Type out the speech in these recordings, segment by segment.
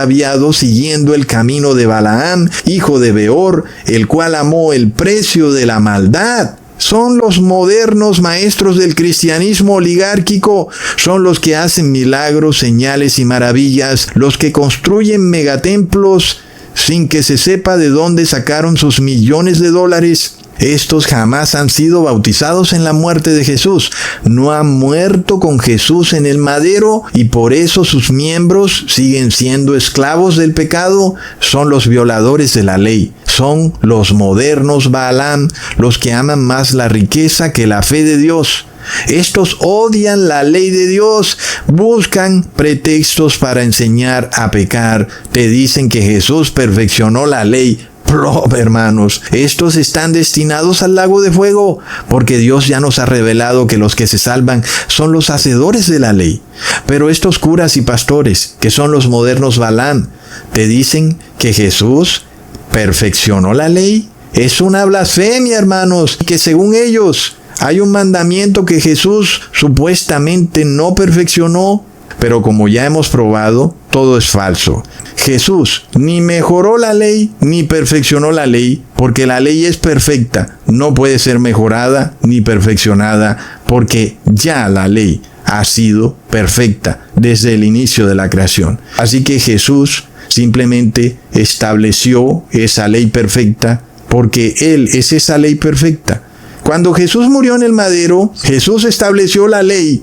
extraviado siguiendo el camino de Balaam, hijo de Beor, el cual amó el precio de la maldad. Son los modernos maestros del cristianismo oligárquico, son los que hacen milagros, señales y maravillas, los que construyen megatemplos sin que se sepa de dónde sacaron sus millones de dólares. Estos jamás han sido bautizados en la muerte de Jesús. No han muerto con Jesús en el madero y por eso sus miembros siguen siendo esclavos del pecado. Son los violadores de la ley. Son los modernos Balaam, los que aman más la riqueza que la fe de Dios. Estos odian la ley de Dios, buscan pretextos para enseñar a pecar. Te dicen que Jesús perfeccionó la ley. Plop, hermanos, estos están destinados al lago de fuego, porque Dios ya nos ha revelado que los que se salvan son los hacedores de la ley. Pero estos curas y pastores, que son los modernos Balaam, te dicen que Jesús perfeccionó la ley. Es una blasfemia, hermanos, que según ellos hay un mandamiento que Jesús supuestamente no perfeccionó, pero como ya hemos probado, todo es falso. Jesús ni mejoró la ley ni perfeccionó la ley, porque la ley es perfecta, no puede ser mejorada ni perfeccionada, porque ya la ley ha sido perfecta desde el inicio de la creación. Así que Jesús simplemente estableció esa ley perfecta, porque Él es esa ley perfecta. Cuando Jesús murió en el madero, Jesús estableció la ley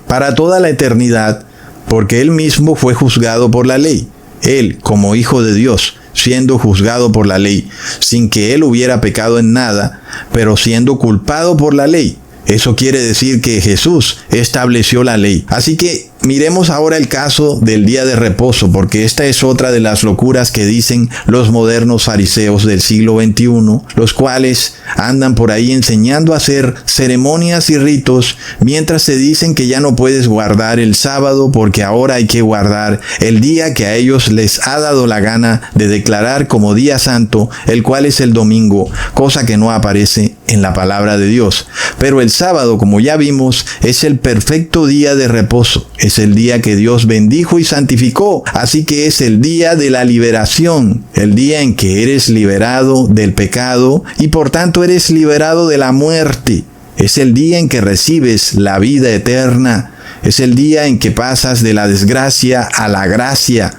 para toda la eternidad, porque Él mismo fue juzgado por la ley. Él, como Hijo de Dios, siendo juzgado por la ley, sin que Él hubiera pecado en nada, pero siendo culpado por la ley. Eso quiere decir que Jesús estableció la ley. Así que miremos ahora el caso del día de reposo, porque esta es otra de las locuras que dicen los modernos fariseos del siglo XXI, los cuales andan por ahí enseñando a hacer ceremonias y ritos, mientras se dicen que ya no puedes guardar el sábado, porque ahora hay que guardar el día que a ellos les ha dado la gana de declarar como día santo, el cual es el domingo, cosa que no aparece en la palabra de Dios. Pero el sábado, como ya vimos, es el perfecto día de reposo. Es el día que Dios bendijo y santificó. Así que es el día de la liberación, el día en que eres liberado del pecado y por tanto eres liberado de la muerte. Es el día en que recibes la vida eterna. Es el día en que pasas de la desgracia a la gracia.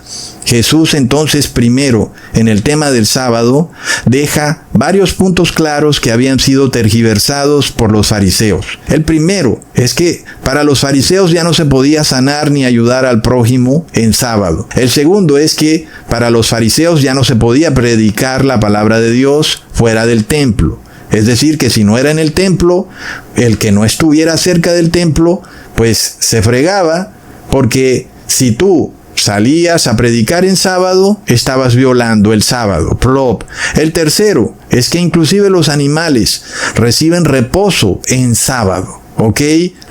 Jesús entonces primero, en el tema del sábado, deja varios puntos claros que habían sido tergiversados por los fariseos. El primero es que para los fariseos ya no se podía sanar ni ayudar al prójimo en sábado. El segundo es que para los fariseos ya no se podía predicar la palabra de Dios fuera del templo. Es decir, que si no era en el templo, el que no estuviera cerca del templo, pues se fregaba, porque si tú salías a predicar en sábado, estabas violando el sábado. Plop. El tercero es que inclusive los animales reciben reposo en sábado. ¿Ok?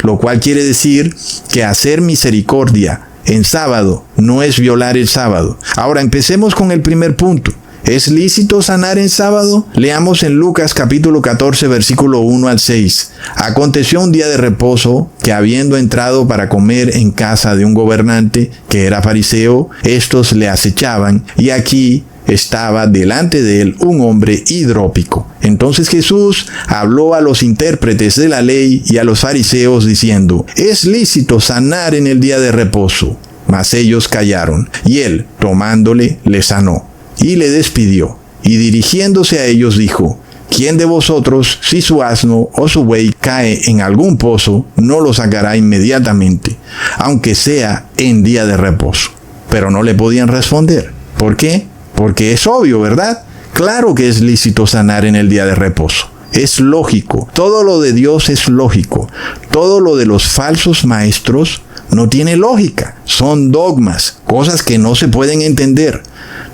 Lo cual quiere decir que hacer misericordia en sábado no es violar el sábado. Ahora empecemos con el primer punto. ¿Es lícito sanar en sábado? Leamos en Lucas capítulo 14, versículo 1 al 6. Aconteció un día de reposo que habiendo entrado para comer en casa de un gobernante que era fariseo, estos le acechaban y aquí estaba delante de él un hombre hidrópico. Entonces Jesús habló a los intérpretes de la ley y a los fariseos diciendo: ¿es lícito sanar en el día de reposo? Mas ellos callaron y él, tomándole, le sanó. Y le despidió, y dirigiéndose a ellos dijo: ¿quién de vosotros, si su asno o su buey cae en algún pozo, no lo sacará inmediatamente, aunque sea en día de reposo? Pero no le podían responder. ¿Por qué? Porque es obvio, ¿verdad? Claro que es lícito sanar en el día de reposo. Es lógico. Todo lo de Dios es lógico. Todo lo de los falsos maestros no tiene lógica. Son dogmas, cosas que no se pueden entender.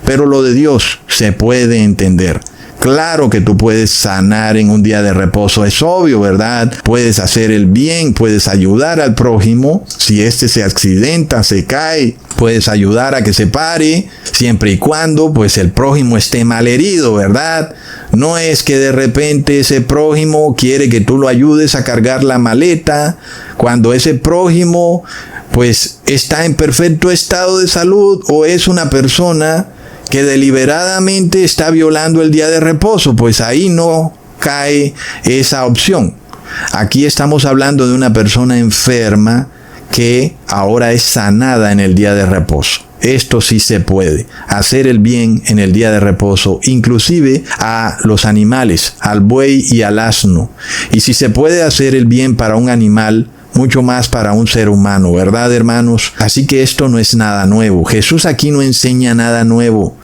Pero lo de Dios se puede entender. Claro que tú puedes sanar en un día de reposo, es obvio, ¿verdad? Puedes hacer el bien, puedes ayudar al prójimo. Si éste se accidenta, se cae, puedes ayudar a que se pare, siempre y cuando pues el prójimo esté malherido, ¿verdad? No es que de repente ese prójimo quiere que tú lo ayudes a cargar la maleta, cuando ese prójimo pues está en perfecto estado de salud o es una persona que deliberadamente está violando el día de reposo, pues ahí no cae esa opción. Aquí estamos hablando de una persona enferma que ahora es sanada en el día de reposo. Esto sí se puede, hacer el bien en el día de reposo, inclusive a los animales, al buey y al asno. Y si se puede hacer el bien para un animal, mucho más para un ser humano, ¿verdad, hermanos? Así que esto no es nada nuevo. Jesús aquí no enseña nada nuevo.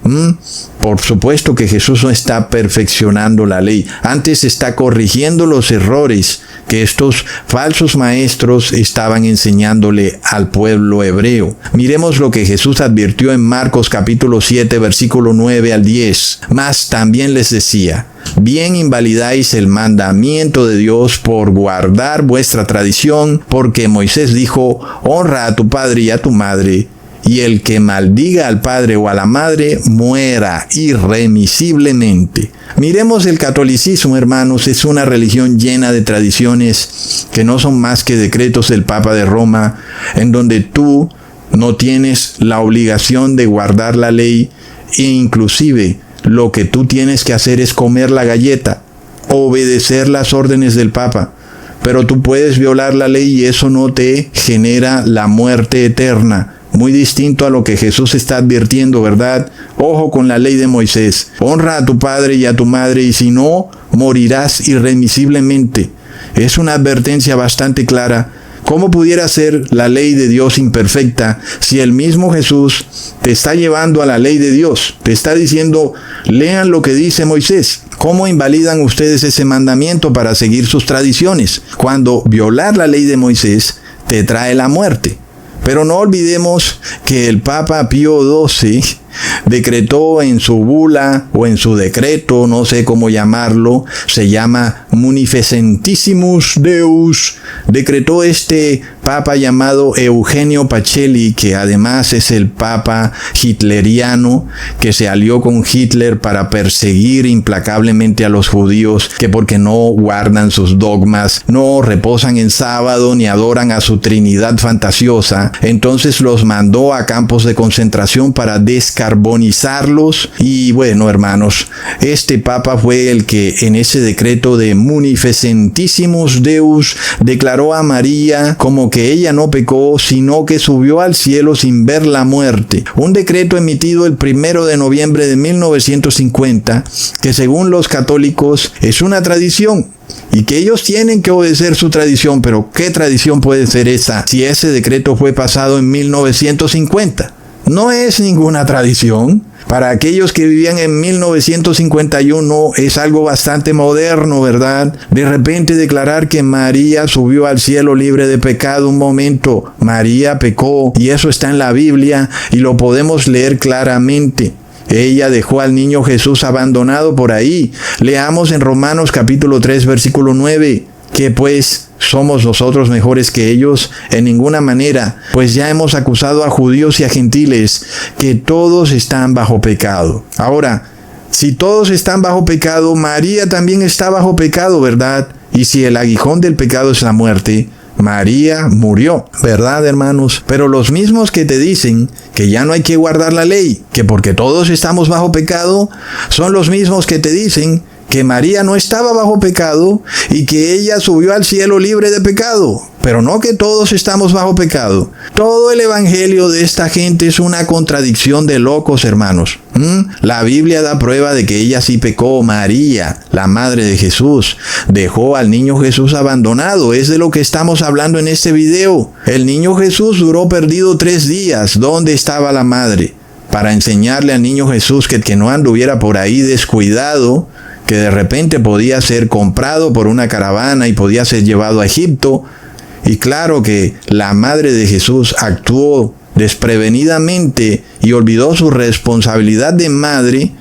Por supuesto que Jesús no está perfeccionando la ley. Antes está corrigiendo los errores que estos falsos maestros estaban enseñándole al pueblo hebreo. Miremos lo que Jesús advirtió en Marcos capítulo 7, versículo 9 al 10. Mas también les decía: bien invalidáis el mandamiento de Dios por guardar vuestra tradición, porque Moisés dijo: honra a tu padre y a tu madre, y el que maldiga al padre o a la madre muera irremisiblemente. Miremos el catolicismo, hermanos. Es una religión llena de tradiciones que no son más que decretos del Papa de Roma, en donde tú no tienes la obligación de guardar la ley, e inclusive lo que tú tienes que hacer es comer la galleta, obedecer las órdenes del Papa. Pero tú puedes violar la ley y eso no te genera la muerte eterna. Muy distinto a lo que Jesús está advirtiendo, ¿verdad? Ojo con la ley de Moisés. Honra a tu padre y a tu madre, y si no, morirás irremisiblemente. Es una advertencia bastante clara. ¿Cómo pudiera ser la ley de Dios imperfecta si el mismo Jesús te está llevando a la ley de Dios? Te está diciendo: lean lo que dice Moisés. ¿Cómo invalidan ustedes ese mandamiento para seguir sus tradiciones, cuando violar la ley de Moisés te trae la muerte? Pero no olvidemos que el Papa Pío XII decretó en su bula o en su decreto, no sé cómo llamarlo, se llama Munificentissimus Deus. Decretó este papa llamado Eugenio Pacelli, que además es el papa hitleriano que se alió con Hitler para perseguir implacablemente a los judíos, que porque no guardan sus dogmas, no reposan en sábado ni adoran a su Trinidad fantasiosa, entonces los mandó a campos de concentración para descarbonizarlos. Y bueno, hermanos, este papa fue el que en ese decreto de Munificentissimus Deus declaró a María como que ella no pecó, sino que subió al cielo sin ver la muerte. Un decreto emitido el 1 de noviembre de 1950, que según los católicos es una tradición, y que ellos tienen que obedecer su tradición. Pero ¿qué tradición puede ser esa si ese decreto fue pasado en 1950? No es ninguna tradición. Para aquellos que vivían en 1951 es algo bastante moderno, ¿verdad? De repente declarar que María subió al cielo libre de pecado. Un momento, María pecó, y eso está en la Biblia y lo podemos leer claramente. Ella dejó al niño Jesús abandonado por ahí. Leamos en Romanos capítulo 3, versículo 9. ¿Qué pues? ¿Somos nosotros mejores que ellos? En ninguna manera, pues ya hemos acusado a judíos y a gentiles que todos están bajo pecado. Ahora, si todos están bajo pecado, María también está bajo pecado, ¿verdad? Y si el aguijón del pecado es la muerte, María murió, ¿verdad, hermanos? Pero los mismos que te dicen que ya no hay que guardar la ley, que porque todos estamos bajo pecado, son los mismos que te dicen que María no estaba bajo pecado y que ella subió al cielo libre de pecado. Pero no que todos estamos bajo pecado. Todo el evangelio de esta gente es una contradicción de locos, hermanos. La Biblia da prueba de que ella sí pecó. María, la madre de Jesús, dejó al niño Jesús abandonado. Es de lo que estamos hablando en este video. El niño Jesús duró perdido 3 días. ¿Dónde estaba la madre? Para enseñarle al niño Jesús que no anduviera por ahí descuidado, que de repente podía ser comprado por una caravana y podía ser llevado a Egipto. Y claro que la madre de Jesús actuó desprevenidamente y olvidó su responsabilidad de madre,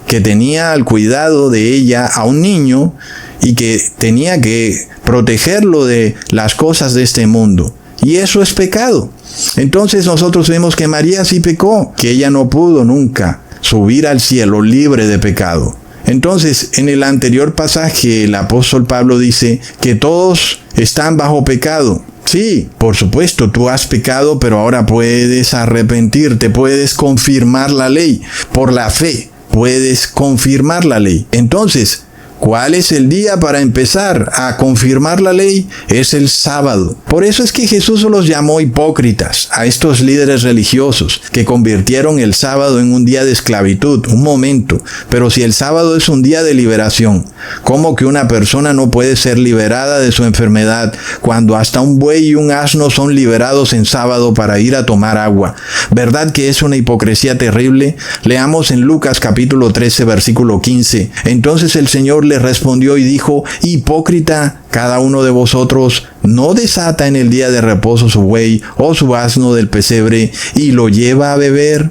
que tenía al cuidado de ella a un niño y que tenía que protegerlo de las cosas de este mundo. Y eso es pecado. Entonces nosotros vemos que María sí pecó, que ella no pudo nunca subir al cielo libre de pecado. Entonces, en el anterior pasaje, el apóstol Pablo dice que todos están bajo pecado. Sí, por supuesto, tú has pecado, pero ahora puedes arrepentirte, puedes confirmar la ley. Por la fe, puedes confirmar la ley. Entonces, ¿cuál es el día para empezar a confirmar la ley? Es el sábado. Por eso es que Jesús los llamó hipócritas a estos líderes religiosos que convirtieron el sábado en un día de esclavitud. Un momento, pero si el sábado es un día de liberación, ¿cómo que una persona no puede ser liberada de su enfermedad cuando hasta un buey y un asno son liberados en sábado para ir a tomar agua? ¿Verdad que es una hipocresía terrible? Leamos en Lucas capítulo 13, versículo 15. Entonces el Señor le respondió y dijo: hipócrita, cada uno de vosotros no desata en el día de reposo su buey o su asno del pesebre y lo lleva a beber.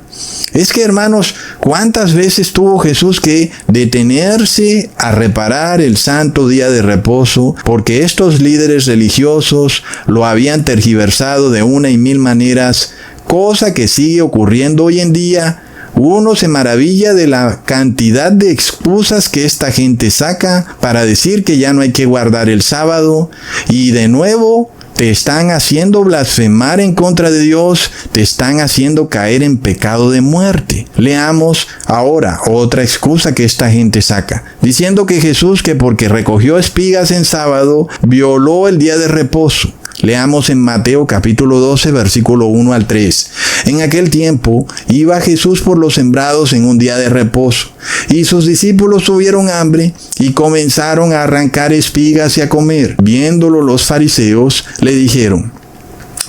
Es que, hermanos, ¿cuántas veces tuvo Jesús que detenerse a reparar el santo día de reposo? Porque estos líderes religiosos lo habían tergiversado de una y mil maneras, cosa que sigue ocurriendo hoy en día. Uno se maravilla de la cantidad de excusas que esta gente saca para decir que ya no hay que guardar el sábado, y de nuevo te están haciendo blasfemar en contra de Dios, te están haciendo caer en pecado de muerte. Leamos ahora otra excusa que esta gente saca, diciendo que Jesús, que porque recogió espigas en sábado, violó el día de reposo. Leamos en Mateo capítulo 12, versículo 1 al 3. En aquel tiempo iba Jesús por los sembrados en un día de reposo, y sus discípulos tuvieron hambre y comenzaron a arrancar espigas y a comer. Viéndolo los fariseos, le dijeron: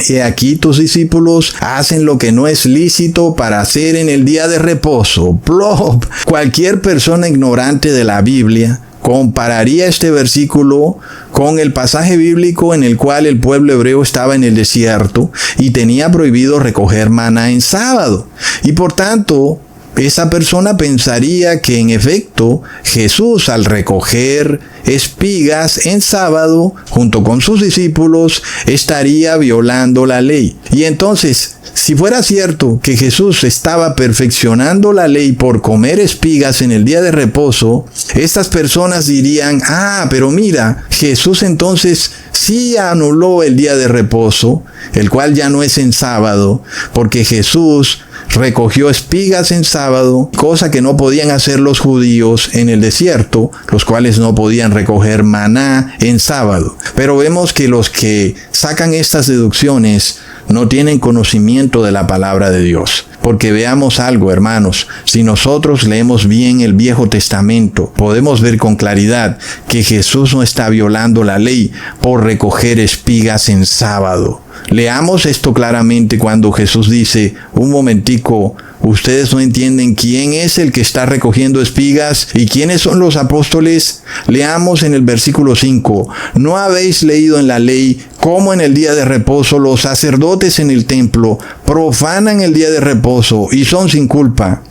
He aquí tus discípulos hacen lo que no es lícito para hacer en el día de reposo. ¡Plop! Cualquier persona ignorante de la Biblia compararía este versículo con el pasaje bíblico en el cual el pueblo hebreo estaba en el desierto y tenía prohibido recoger maná en sábado. Y por tanto, esa persona pensaría que en efecto Jesús, al recoger espigas en sábado junto con sus discípulos, estaría violando la ley. Y entonces, si fuera cierto que Jesús estaba perfeccionando la ley por comer espigas en el día de reposo, estas personas dirían: pero mira, Jesús entonces sí anuló el día de reposo, el cual ya no es en sábado, porque Jesús recogió espigas en sábado, cosa que no podían hacer los judíos en el desierto, los cuales no podían recoger maná en sábado. Pero vemos que los que sacan estas deducciones no tienen conocimiento de la palabra de Dios. Porque veamos algo, hermanos, si nosotros leemos bien el Viejo Testamento, podemos ver con claridad que Jesús no está violando la ley por recoger espigas en sábado. Leamos esto claramente cuando Jesús dice: un momentico, ustedes no entienden quién es el que está recogiendo espigas y quiénes son los apóstoles. Leamos en el versículo 5: ¿No habéis leído en la ley cómo en el día de reposo los sacerdotes en el templo profanan el día de reposo y son sin culpa?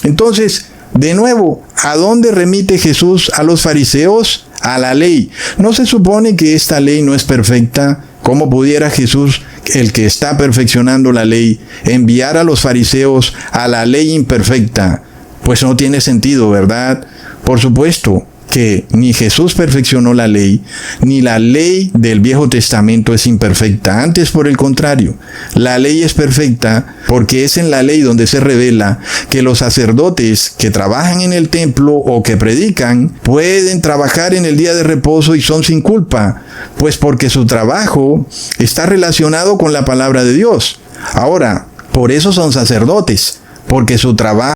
Entonces, de nuevo, ¿a dónde remite Jesús a los fariseos? A la ley. ¿No se supone que esta ley no es perfecta? ¿Cómo pudiera Jesús, el que está perfeccionando la ley, enviar a los fariseos a la ley imperfecta? Pues no tiene sentido, ¿verdad? Por supuesto que ni Jesús perfeccionó la ley, ni la ley del Viejo Testamento es imperfecta. Antes, por el contrario, la ley es perfecta porque es en la ley donde se revela que los sacerdotes que trabajan en el templo o que predican pueden trabajar en el día de reposo y son sin culpa, pues porque su trabajo está relacionado con la palabra de Dios. Ahora, por eso son sacerdotes, porque su trabajo